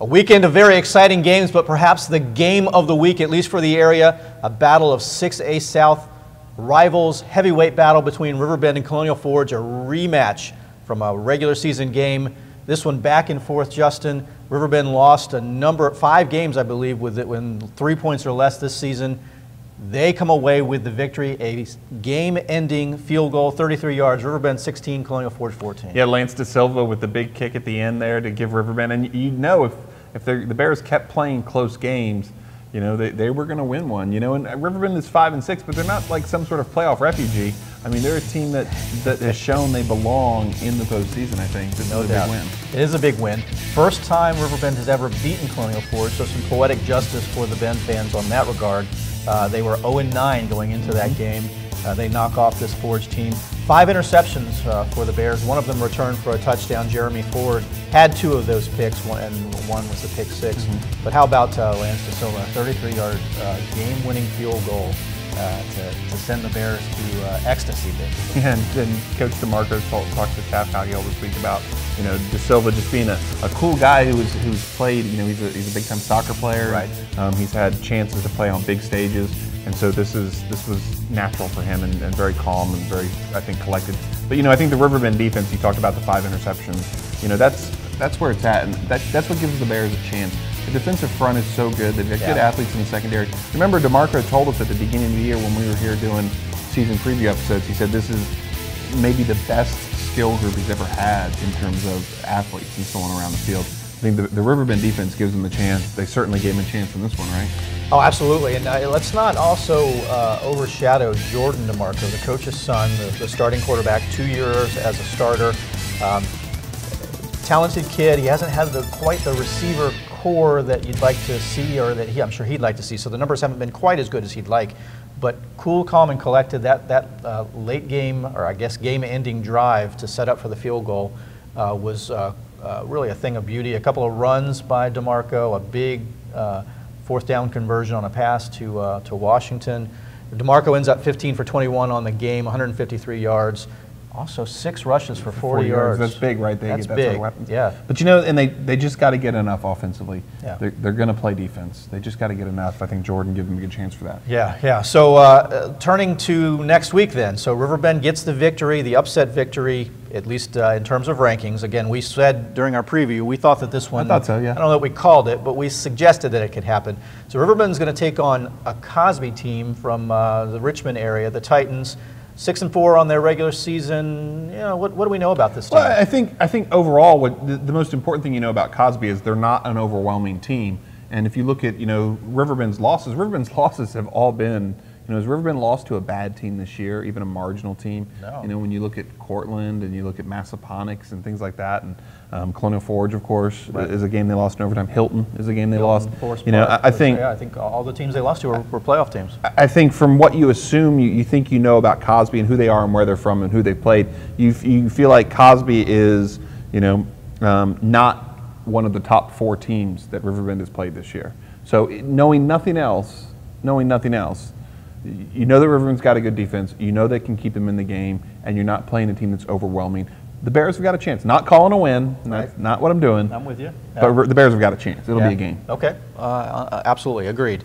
A weekend of very exciting games, but perhaps the game of the week, at least for the area, a battle of 6A South rivals, heavyweight battle between Riverbend and Colonial Forge, a rematch from a regular season game. This one back and forth, Justin. Riverbend lost 5 games, I believe, with it when 3 points or less this season. They come away with the victory, a game-ending field goal, 33 yards, Riverbend 16, Colonial Forge 14. Yeah, Lance De Silva with the big kick at the end there to give Riverbend, and you know if the Bears kept playing close games, you know, they were going to win one, you know, and Riverbend is 5-6, but they're not like some sort of playoff refugee. I mean, they're a team that has shown they belong in the postseason, I think. This is a big win. It is a big win. First time Riverbend has ever beaten Colonial Forge, so some poetic justice for the Bend fans on that regard. They were 0-9 going into that game. They knock off this Forge team. 5 interceptions for the Bears. One of them returned for a touchdown. Jeremy Ford had 2 of those picks, and one was the pick 6. But how about Lance De Silva, 33-yard game-winning field goal to send the Bears to ecstasy, basically. And Coach DeMarco talked to Taft Coggill this week about, you know, De Silva just being a cool guy who's played. You know, he's a big-time soccer player. Right. He's had chances to play on big stages, and so this was natural for him and very calm and very, I think, collected. But you know, I think the Riverbend defense. You talked about the 5 interceptions. You know, that's where it's at, and that's what gives the Bears a chance. The defensive front is so good. They've got good athletes in the secondary. Remember, DeMarco told us at the beginning of the year when we were here doing season preview episodes, he said this is maybe the best skill group he's ever had in terms of athletes and so on around the field. I think the Riverbend defense gives them a chance. They certainly gave him a chance in this one, right? Oh, absolutely. And let's not also overshadow Jordan DeMarco, the coach's son, the starting quarterback, 2 years as a starter. Talented kid. He hasn't had quite the receiver core that you'd like to see, or that I'm sure he'd like to see. So the numbers haven't been quite as good as he'd like. But cool, calm, and collected. That late game, or I guess game-ending drive to set up for the field goal was really a thing of beauty. A couple of runs by DeMarco, a big 4th down conversion on a pass to Washington. DeMarco ends up 15 for 21 on the game, 153 yards. Also 6 rushes for 40 yards. That's big, right? That's big. Sort of weapons. Yeah. But you know, and they just got to get enough offensively. Yeah. They're going to play defense. They just got to get enough. I think Jordan gives them a good chance for that. Yeah. So turning to next week then. So Riverbend gets the victory, the upset victory, at least in terms of rankings. Again, we said during our preview, we thought that this one, I thought so, yeah. I don't know that we called it, but we suggested that it could happen. So Riverbend's going to take on a Cosby team from the Richmond area, the Titans. 6-4 on their regular season. You know, what do we know about this team? Well, I think overall, the most important thing you know about Cosby is they're not an overwhelming team. And if you look at, you know, Riverbend's losses have all been, you know, has Riverbend lost to a bad team this year, even a marginal team? No. You know, when you look at Cortland and you look at Massaponax and things like that, and Colonial Forge, of course, is a game they lost in overtime. Hilton is a game they lost. You know, I think all the teams they lost to were playoff teams. I think from what you assume, you think you know about Cosby and who they are and where they're from and who they've played, you feel like Cosby is, you know, not one of the top 4 teams that Riverbend has played this year. So knowing nothing else, you know that Riverbend's got a good defense. You know they can keep them in the game, and you're not playing a team that's overwhelming. The Bears have got a chance. Not calling a win. That's not what I'm doing. I'm with you. But the Bears have got a chance. It'll be a game. Okay. Absolutely. Agreed.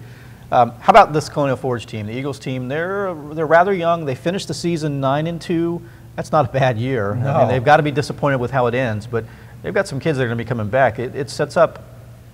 How about this Colonial Forge team, the Eagles team? They're rather young. They finished the season 9-2. That's not a bad year. No. I mean, they've got to be disappointed with how it ends, but they've got some kids that are going to be coming back. It sets up,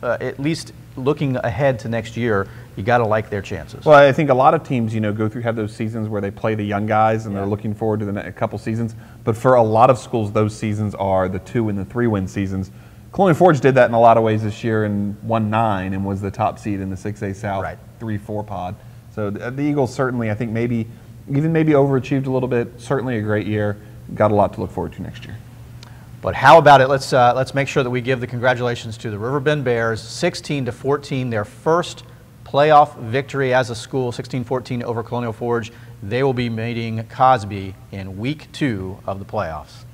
at least looking ahead to next year, you got to like their chances. Well, I think a lot of teams, you know, have those seasons where they play the young guys and they're looking forward to the next couple seasons. But for a lot of schools, those seasons are the 2- and 3-win seasons. Colonial Forge did that in a lot of ways this year and won 9 and was the top seed in the 6A South 3-4 pod. So the Eagles certainly, I think maybe overachieved a little bit. Certainly a great year. Got a lot to look forward to next year. But how about it? Let's make sure that we give the congratulations to the Riverbend Bears, 16-14, their first playoff victory as a school, 16-14 over Colonial Forge. They will be meeting Cosby in week 2 of the playoffs.